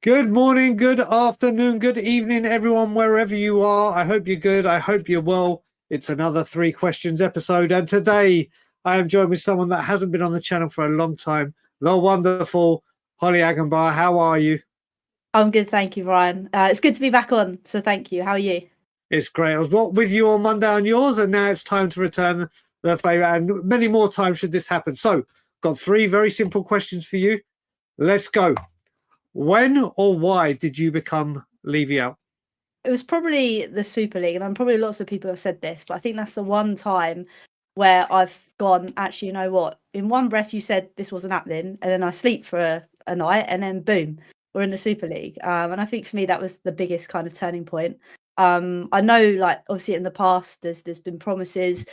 Good morning, good afternoon, good evening, everyone, wherever you are. I hope you're good. I hope you're well. It's another Three Questions episode. And today I am joined with someone that hasn't been on the channel for a long time, the wonderful Hollie Agombar. How are you? I'm good, thank you, Ryan. It's good to be back on, so thank you. How are you? It's great. I was with you on Monday on yours, and now it's time to return the favour. And many more times should this happen. So, got three very simple questions for you. Let's go. When or why did you become Levy Out? It was probably the Super League, and I'm probably lots of people have said this, but I think that's the one time where I've gone, actually, you know what? In one breath, you said this wasn't happening, and then I sleep for a night, and then boom, we're in the Super League. And I think for me, that was the biggest kind of turning point. I know, like, obviously in the past, there's been promises,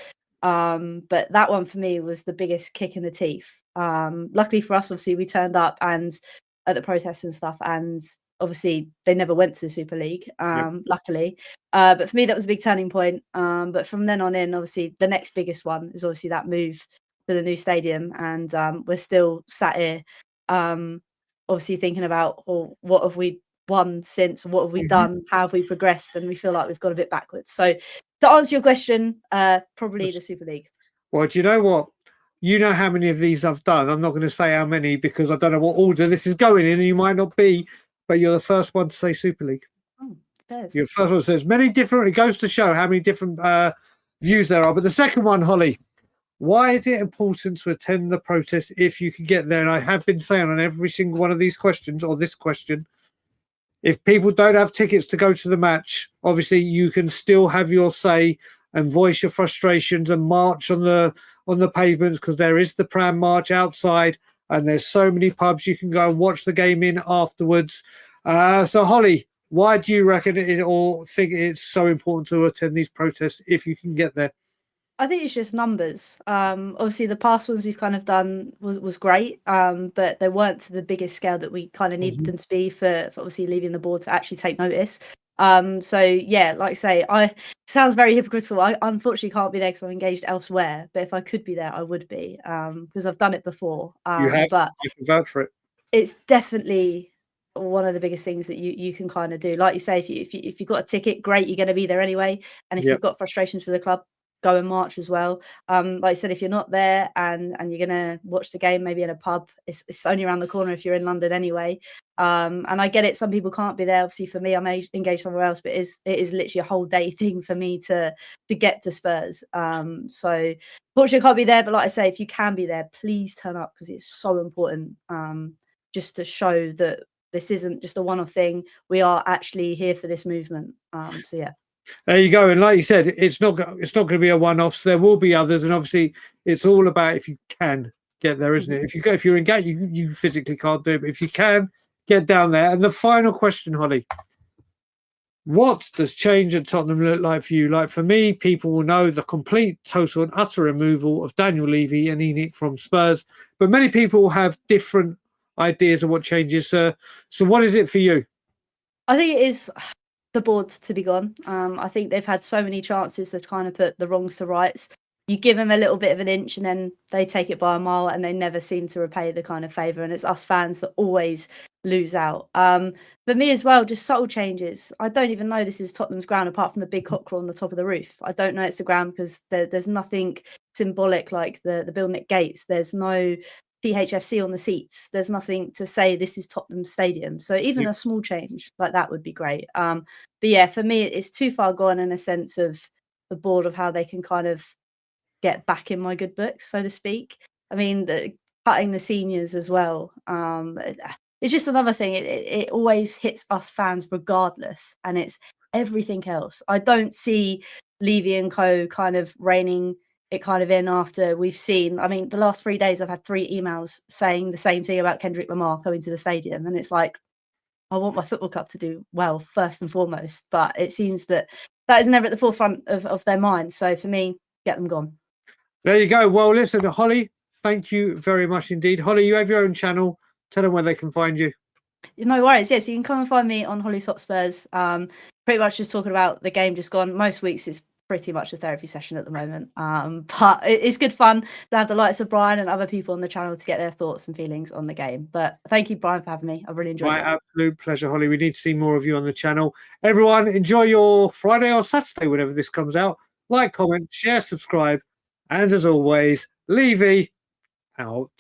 but that one for me was the biggest kick in the teeth. Luckily for us, obviously, we turned up and at the protests and stuff, and obviously they never went to the Super League, Yep. luckily. But for me, that was a big turning point. But from then on in, obviously, the next biggest one is obviously that move to the new stadium. And we're still sat here, obviously thinking about, well, what have we won since? What have we done? How have we progressed? And we feel like we've got a bit backwards. So to answer your question, probably the Super League. Well, do you know what? You know how many of these I've done. I'm not going to say how many because I don't know what order this is going in, and you might not be, but you're the first one to say Super League. Oh, there's. Your first one says many different. It goes to show how many different views there are. But the second one, Hollie, why is it important to attend the protest if you can get there? And I have been saying on every single one of these questions, or this question, if people don't have tickets to go to the match, obviously you can still have your say and voice your frustrations and march on the pavements, because there is the pram march outside and there's so many pubs you can go and watch the game in afterwards. So Hollie, why do you reckon it or think it's so important to attend these protests if you can get there? I think it's just numbers. Obviously, the past ones we've kind of done was great, but they weren't to the biggest scale that we kind of needed them to be for obviously leaving the board to actually take notice. So yeah, like I say, I sounds very hypocritical. I unfortunately can't be there because I'm engaged elsewhere. But if I could be there, I would be, because I've done it before. You have, But you can vote for it. it's definitely one of the biggest things that you can kind of do. Like you say, if you've got a ticket, great, you're going to be there anyway. And if Yep. you've got frustrations for the club, go and march as well. Like I said, if you're not there and you're gonna watch the game maybe in a pub, it's only around the corner if you're in London anyway. And I get it, some people can't be there. Obviously, for me, I'm engaged somewhere else, but it is literally a whole day thing for me to get to Spurs. So fortunately, I can't be there, but like I say, if you can be there, please turn up because it's so important. Just to show that this isn't just a one-off thing. We are actually here for this movement. So yeah. There you go. And like you said, it's not going to be a one-off. So there will be others, and obviously, it's all about if you can get there, isn't it? If you're engaged, you physically can't do it, but if you can get down there. And the final question, Hollie, what does change at Tottenham look like for you? Like for me, people will know the complete, total, and utter removal of Daniel Levy and ENIC from Spurs, but many people have different ideas of what changes. So what is it for you? I think it is the board to be gone. I think they've had so many chances to kind of put the wrongs to rights. You give them a little bit of an inch and then they take it by a mile and they never seem to repay the kind of favour. And it's us fans that always lose out. For me as well, just subtle changes. I don't even know this is Tottenham's ground apart from the big cockerel on the top of the roof. I don't know it's the ground because there's nothing symbolic like the building at gates. There's no THFC on the seats. There's nothing to say this is Tottenham Stadium. So even a small change like that would be great. But yeah, for me, it's too far gone in a sense of the board of how they can kind of get back in my good books, so to speak. I mean, cutting the seniors as well. It's just another thing. It always hits us fans regardless, and it's everything else. I don't see Levy and Co. kind of reining it kind of in after we've seen. I mean, the last 3 days I've had 3 emails saying the same thing about Kendrick Lamar coming to the stadium, and it's like I want my football club to do well first and foremost, but it seems that is never at the forefront of their minds. So for me, get them gone. There you go. Well, listen, Hollie, thank you very much indeed. Hollie, you have your own channel. Tell them where they can find you. No worries. Yeah, so you can come and find me on Hollie's Hotspurs. Pretty much just talking about the game just gone. Most weeks it's pretty much a therapy session at the moment. But it's good fun to have the likes of Brian and other people on the channel to get their thoughts and feelings on the game. But thank you, Brian, for having me. I really enjoyed My it. absolute pleasure, Holly. We need to see more of you on the channel. Everyone, enjoy your Friday or Saturday, whenever this comes out. Like, comment, share, subscribe. And as always, Levy out.